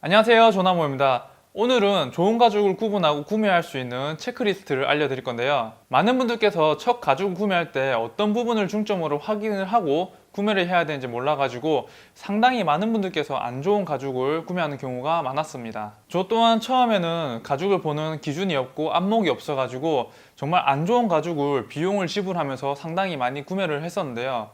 안녕하세요, 조나모입니다. 오늘은 좋은 가죽을 구분하고 구매할 수 있는 체크리스트를 알려드릴 건데요. 많은 분들께서 첫 가죽을 구매할 때 어떤 부분을 중점으로 확인을 하고 구매를 해야 되는지 몰라가지고 상당히 많은 분들께서 안 좋은 가죽을 구매하는 경우가 많았습니다. 저 또한 처음에는 가죽을 보는 기준이 없고 안목이 없어가지고 정말 안 좋은 가죽을 비용을 지불하면서 상당히 많이 구매를 했었는데요.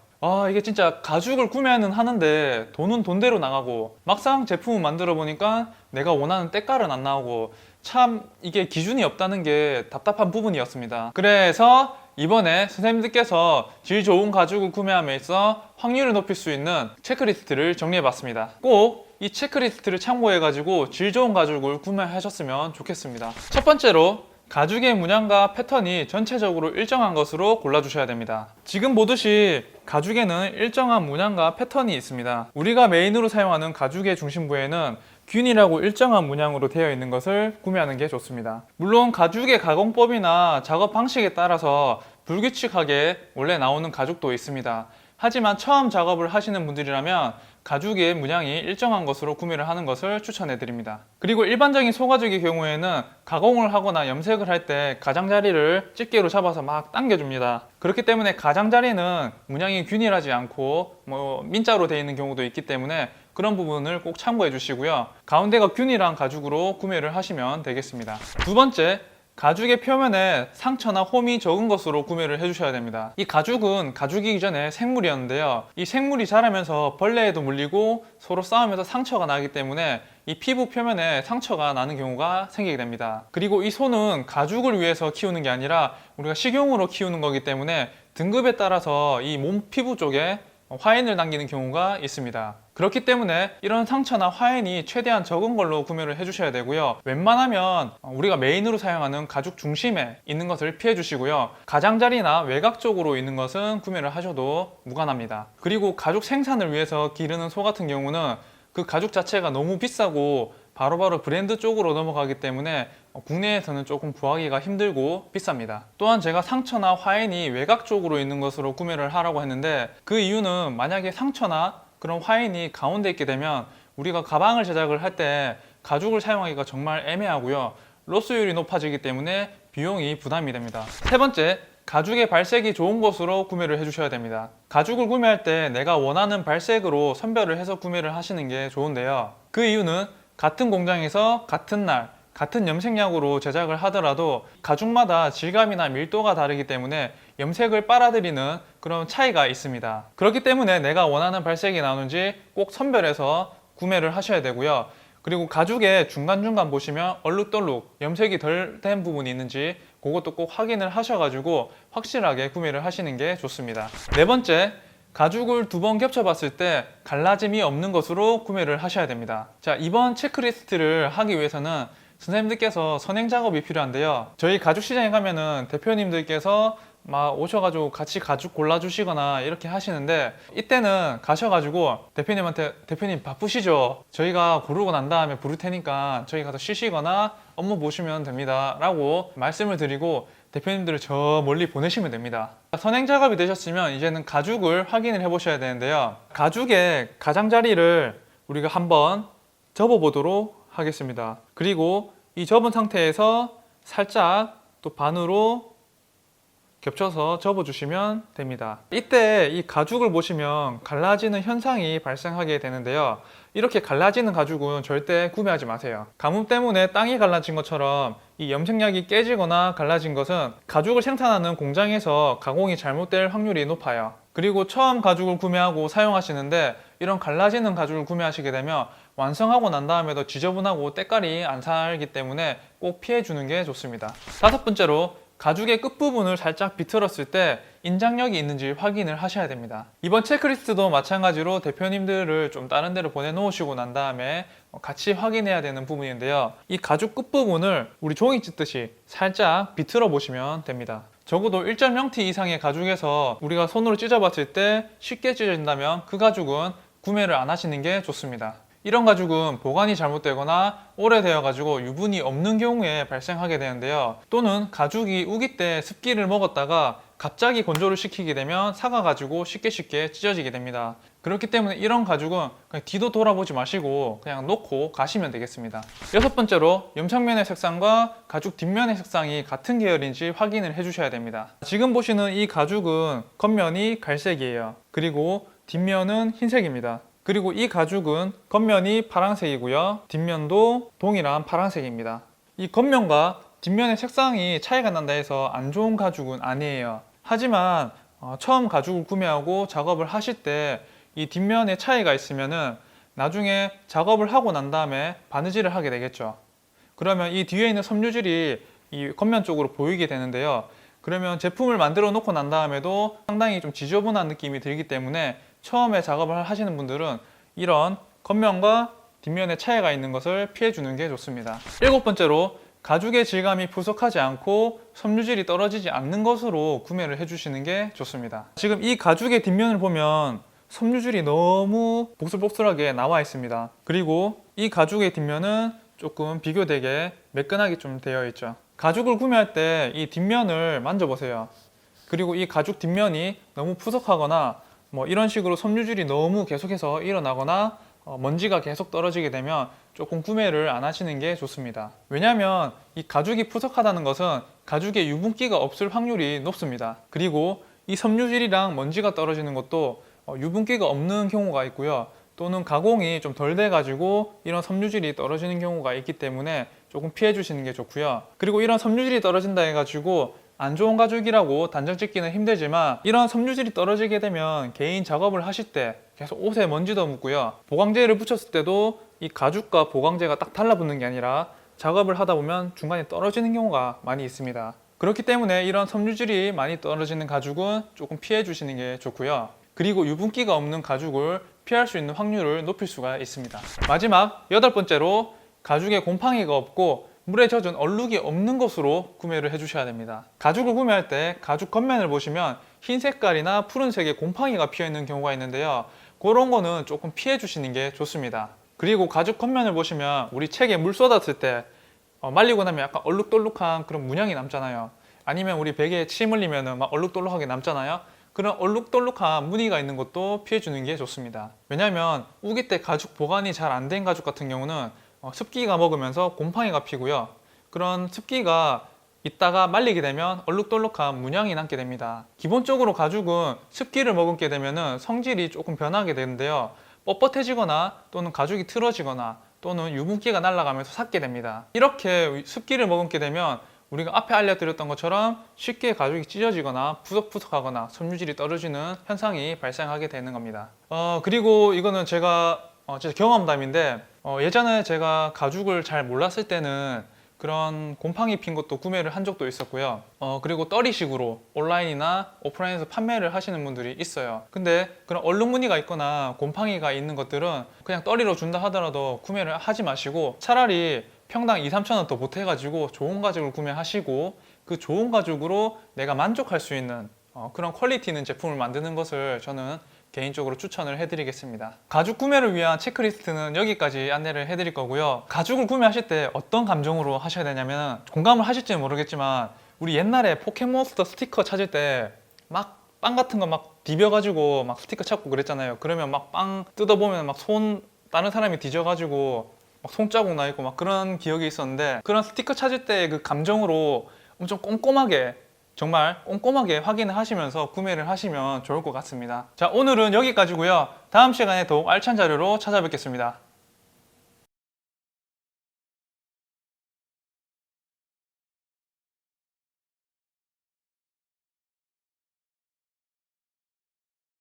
이게 진짜 가죽을 구매는 하는데 돈은 돈대로 나가고 막상 제품을 만들어 보니까 내가 원하는 때깔은 안 나오고 참 이게 기준이 없다는 게 답답한 부분이었습니다. 그래서 이번에 선생님들께서 질 좋은 가죽을 구매함에 있어 확률을 높일 수 있는 체크리스트를 정리해 봤습니다. 꼭 이 체크리스트를 참고해 가지고 질 좋은 가죽을 구매하셨으면 좋겠습니다. 첫 번째로 가죽의 문양과 패턴이 전체적으로 일정한 것으로 골라주셔야 됩니다. 지금 보듯이 가죽에는 일정한 문양과 패턴이 있습니다. 우리가 메인으로 사용하는 가죽의 중심부에는 균일하고 일정한 문양으로 되어 있는 것을 구매하는 게 좋습니다. 물론 가죽의 가공법이나 작업 방식에 따라서 불규칙하게 원래 나오는 가죽도 있습니다. 하지만 처음 작업을 하시는 분들이라면 가죽의 문양이 일정한 것으로 구매를 하는 것을 추천해 드립니다. 그리고 일반적인 소가죽의 경우에는 가공을 하거나 염색을 할 때 가장자리를 집게로 잡아서 막 당겨줍니다. 그렇기 때문에 가장자리는 문양이 균일하지 않고 민자로 되어 있는 경우도 있기 때문에 그런 부분을 꼭 참고해 주시고요. 가운데가 균일한 가죽으로 구매를 하시면 되겠습니다. 두 번째, 가죽의 표면에 상처나 홈이 적은 것으로 구매를 해주셔야 됩니다. 이 가죽은 가죽이기 전에 생물이었는데요. 이 생물이 자라면서 벌레에도 물리고 서로 싸우면서 상처가 나기 때문에 이 피부 표면에 상처가 나는 경우가 생기게 됩니다. 그리고 이 소는 가죽을 위해서 키우는 게 아니라 우리가 식용으로 키우는 거기 때문에 등급에 따라서 이 몸 피부 쪽에 화인을 남기는 경우가 있습니다. 그렇기 때문에 이런 상처나 화인이 최대한 적은 걸로 구매를 해주셔야 되고요. 웬만하면 우리가 메인으로 사용하는 가죽 중심에 있는 것을 피해 주시고요. 가장자리나 외곽 쪽으로 있는 것은 구매를 하셔도 무관합니다. 그리고 가죽 생산을 위해서 기르는 소 같은 경우는 그 가죽 자체가 너무 비싸고 바로바로 브랜드 쪽으로 넘어가기 때문에 국내에서는 조금 구하기가 힘들고 비쌉니다. 또한 제가 상처나 화인이 외곽 쪽으로 있는 것으로 구매를 하라고 했는데 그 이유는 만약에 상처나 그런 화인이 가운데 있게 되면 우리가 가방을 제작을 할 때 가죽을 사용하기가 정말 애매하고요. 로스율이 높아지기 때문에 비용이 부담이 됩니다. 세 번째, 가죽의 발색이 좋은 곳으로 구매를 해주셔야 됩니다. 가죽을 구매할 때 내가 원하는 발색으로 선별을 해서 구매를 하시는 게 좋은데요. 그 이유는 같은 공장에서 같은 날 같은 염색약으로 제작을 하더라도 가죽마다 질감이나 밀도가 다르기 때문에 염색을 빨아들이는 그런 차이가 있습니다. 그렇기 때문에 내가 원하는 발색이 나오는지 꼭 선별해서 구매를 하셔야 되고요. 그리고 가죽의 중간중간 보시면 얼룩덜룩 염색이 덜 된 부분이 있는지 그것도 꼭 확인을 하셔가지고 확실하게 구매를 하시는 게 좋습니다. 네 번째, 가죽을 두 번 겹쳐봤을 때 갈라짐이 없는 것으로 구매를 하셔야 됩니다. 자, 이번 체크리스트를 하기 위해서는 선생님들께서 선행 작업이 필요한데요. 저희 가죽 시장에 가면은 대표님들께서 막 오셔가지고 같이 가죽 골라주시거나 이렇게 하시는데 이때는 가셔가지고 대표님한테 대표님 바쁘시죠? 저희가 고르고 난 다음에 부를 테니까 저희 가서 쉬시거나 업무 보시면 됩니다 라고 말씀을 드리고 대표님들을 저 멀리 보내시면 됩니다. 선행 작업이 되셨으면 이제는 가죽을 확인을 해 보셔야 되는데요. 가죽의 가장자리를 우리가 한번 접어 보도록 하겠습니다. 그리고 이 접은 상태에서 살짝 또 반으로 겹쳐서 접어주시면 됩니다. 이때 이 가죽을 보시면 갈라지는 현상이 발생하게 되는데요. 이렇게 갈라지는 가죽은 절대 구매하지 마세요. 가뭄 때문에 땅이 갈라진 것처럼 이 염색약이 깨지거나 갈라진 것은 가죽을 생산하는 공장에서 가공이 잘못될 확률이 높아요. 그리고 처음 가죽을 구매하고 사용하시는데 이런 갈라지는 가죽을 구매하시게 되면 완성하고 난 다음에도 지저분하고 때깔이 안 살기 때문에 꼭 피해 주는 게 좋습니다. 다섯 번째로, 가죽의 끝부분을 살짝 비틀었을 때 인장력이 있는지 확인을 하셔야 됩니다. 이번 체크리스트도 마찬가지로 대표님들을 좀 다른 데로 보내놓으시고 난 다음에 같이 확인해야 되는 부분인데요. 이 가죽 끝부분을 우리 종이 찢듯이 살짝 비틀어 보시면 됩니다. 적어도 1.0T 이상의 가죽에서 우리가 손으로 찢어봤을 때 쉽게 찢어진다면 그 가죽은 구매를 안 하시는 게 좋습니다. 이런 가죽은 보관이 잘못되거나 오래되어 가지고 유분이 없는 경우에 발생하게 되는데요. 또는 가죽이 우기 때 습기를 먹었다가 갑자기 건조를 시키게 되면 사가 가지고 쉽게 찢어지게 됩니다. 그렇기 때문에 이런 가죽은 그냥 뒤도 돌아보지 마시고 그냥 놓고 가시면 되겠습니다. 여섯 번째로 염창면의 색상과 가죽 뒷면의 색상이 같은 계열인지 확인을 해주셔야 됩니다. 지금 보시는 이 가죽은 겉면이 갈색이에요. 그리고 뒷면은 흰색입니다. 그리고 이 가죽은 겉면이 파란색이고요. 뒷면도 동일한 파란색입니다. 이 겉면과 뒷면의 색상이 차이가 난다 해서 안 좋은 가죽은 아니에요. 하지만 처음 가죽을 구매하고 작업을 하실 때 이 뒷면에 차이가 있으면은 나중에 작업을 하고 난 다음에 바느질을 하게 되겠죠. 그러면 이 뒤에 있는 섬유질이 이 겉면 쪽으로 보이게 되는데요. 그러면 제품을 만들어 놓고 난 다음에도 상당히 좀 지저분한 느낌이 들기 때문에 처음에 작업을 하시는 분들은 이런 겉면과 뒷면에 차이가 있는 것을 피해 주는 게 좋습니다. 일곱 번째로 가죽의 질감이 부족하지 않고 섬유질이 떨어지지 않는 것으로 구매를 해주시는 게 좋습니다. 지금 이 가죽의 뒷면을 보면 섬유질이 너무 복슬복슬하게 나와 있습니다. 그리고 이 가죽의 뒷면은 조금 비교되게 매끈하게 좀 되어 있죠. 가죽을 구매할 때 이 뒷면을 만져보세요. 그리고 이 가죽 뒷면이 너무 푸석하거나 뭐 이런 식으로 섬유질이 너무 계속해서 일어나거나 먼지가 계속 떨어지게 되면 조금 구매를 안 하시는 게 좋습니다. 왜냐하면 이 가죽이 푸석하다는 것은 가죽에 유분기가 없을 확률이 높습니다. 그리고 이 섬유질이랑 먼지가 떨어지는 것도 유분기가 없는 경우가 있고요. 또는 가공이 좀 덜 돼가지고 이런 섬유질이 떨어지는 경우가 있기 때문에 조금 피해 주시는 게 좋고요. 그리고 이런 섬유질이 떨어진다 해가지고 안 좋은 가죽이라고 단정 짓기는 힘들지만 이런 섬유질이 떨어지게 되면 개인 작업을 하실 때 계속 옷에 먼지도 묻고요. 보강제를 붙였을 때도 이 가죽과 보강제가 딱 달라붙는 게 아니라 작업을 하다 보면 중간에 떨어지는 경우가 많이 있습니다. 그렇기 때문에 이런 섬유질이 많이 떨어지는 가죽은 조금 피해 주시는 게 좋고요. 그리고 유분기가 없는 가죽을 피할 수 있는 확률을 높일 수가 있습니다. 마지막 여덟 번째로 가죽에 곰팡이가 없고 물에 젖은 얼룩이 없는 것으로 구매를 해주셔야 됩니다. 가죽을 구매할 때 가죽 겉면을 보시면 흰 색깔이나 푸른색에 곰팡이가 피어 있는 경우가 있는데요. 그런 거는 조금 피해 주시는 게 좋습니다. 그리고 가죽 겉면을 보시면 우리 책에 물 쏟았을 때 말리고 나면 약간 얼룩덜룩한 그런 문양이 남잖아요. 아니면 우리 베개에 침 흘리면 막 얼룩덜룩하게 남잖아요. 그런 얼룩덜룩한 무늬가 있는 것도 피해 주는 게 좋습니다. 왜냐하면 우기 때 가죽 보관이 잘 안 된 가죽 같은 경우는 습기가 먹으면서 곰팡이가 피고요. 그런 습기가 있다가 말리게 되면 얼룩덜룩한 문양이 남게 됩니다. 기본적으로 가죽은 습기를 머금게 되면 성질이 조금 변하게 되는데요. 뻣뻣해지거나 또는 가죽이 틀어지거나 또는 유분기가 날아가면서 삭게 됩니다. 이렇게 습기를 머금게 되면 우리가 앞에 알려드렸던 것처럼 쉽게 가죽이 찢어지거나 푸석푸석하거나 섬유질이 떨어지는 현상이 발생하게 되는 겁니다. 그리고 이거는 제가 제 경험담인데 예전에 제가 가죽을 잘 몰랐을 때는 그런 곰팡이 핀 것도 구매를 한 적도 있었고요. 그리고 떨이식으로 온라인이나 오프라인에서 판매를 하시는 분들이 있어요. 근데 그런 얼룩 무늬가 있거나 곰팡이가 있는 것들은 그냥 떨이로 준다 하더라도 구매를 하지 마시고 차라리 평당 2-3천 원 더 보태가지고 좋은 가죽을 구매하시고 그 좋은 가죽으로 내가 만족할 수 있는 그런 퀄리티 있는 제품을 만드는 것을 저는 개인적으로 추천을 해드리겠습니다. 가죽 구매를 위한 체크리스트는 여기까지 안내를 해드릴 거고요. 가죽을 구매하실 때 어떤 감정으로 하셔야 되냐면 공감을 하실지는 모르겠지만 우리 옛날에 포켓몬스터 스티커 찾을 때 막 빵 같은 거 막 디벼가지고 막 스티커 찾고 그랬잖아요. 그러면 막 빵 뜯어보면 막 손 다른 사람이 뒤져가지고 막 손자국 나 있고 막 그런 기억이 있었는데 그런 스티커 찾을 때 그 감정으로 엄청 꼼꼼하게 정말 꼼꼼하게 확인을 하시면서 구매를 하시면 좋을 것 같습니다. 자, 오늘은 여기까지고요. 다음 시간에 더욱 알찬 자료로 찾아뵙겠습니다.